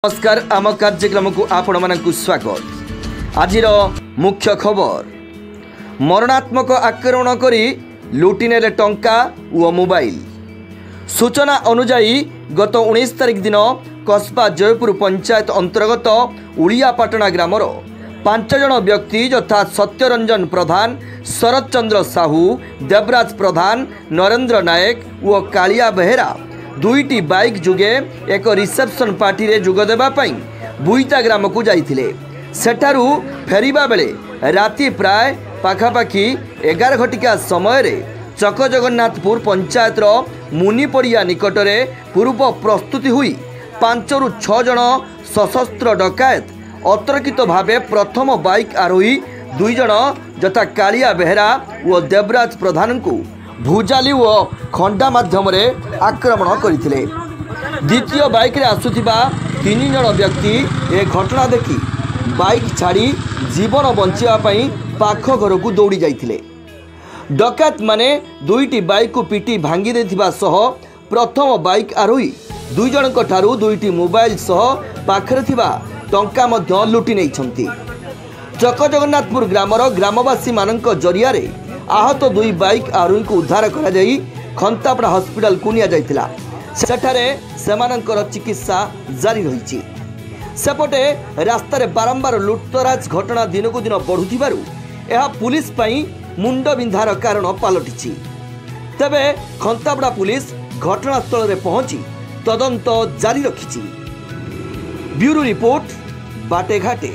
नमस्कार आम कार्यक्रम को आपण मानकु स्वागत। आज मुख्य खबर मरणात्मक आक्रमण करी लुटिनेले टंका और मोबाइल। सूचना अनुजाई गत 19 तारिख दिन कस्बा जयपुर पंचायत अंतर्गत उड़ियापाटना ग्रामर 5 जन व्यक्ति यथा सत्यरंजन प्रधान, शरद चंद्र साहू, देवराज प्रधान, नरेंद्र नायक और कालिया बेहेरा दुईटी बाइक जुगे एक रिसेप्शन पार्टी रे जुग देबा पई बुईता ग्राम को जाइथिले। सेठारु फेरिबा बेले राति प्राय पाखापाखी 11 घटिका समय रे चक जगन्नाथपुर पंचायत रो मुनिपड़िया निकट रे पूर्व प्रस्तुति हुई 5 रु 6 जन सशस्त्र डकायत अतर्कित भावे प्रथम बाइक आरोही 2 जन यथा कालिया बेहेरा और देवराज प्रधान को भुजाली और खंडा माध्यम आक्रमण करथिले। द्वितीय बाइक रे आसुथिबा 3 जन व्यक्ति ए घटना देखि बाइक छाड़ी जीवन बंचिया पई पाख घर को दौड़ी जाइथिले। डकायत माने दुईटी बाइक को पिटी भांगी देथिबा सह प्रथम बाइक आरोही 2 जनक ठारू 2टी मोबाइल सह पाखरे थिबा टंका मध्य लुटि नेइछंती। चक जगन्नाथपुर ग्रामर ग्रामवासी मानक जरिया रे आहत 2 बाइक आरोही को उद्धार करा जाई खंतापड़ा हॉस्पिटल को निया जाइतिला। सेठारे सेमानंकर चिकित्सा जारी रहिछि। सेपटे रास्ता रे बारंबार लुटतराज घटना दिन को दिन बढ़ुथिबारु एहा पुलिस पई मुंड बिंधार कारण पालटिछि। तबे खंतापड़ा पुलिस घटनास्थल रे पहुंची तदंत जारी रखिछि। ब्यूरो रिपोर्ट बाटे घाटे।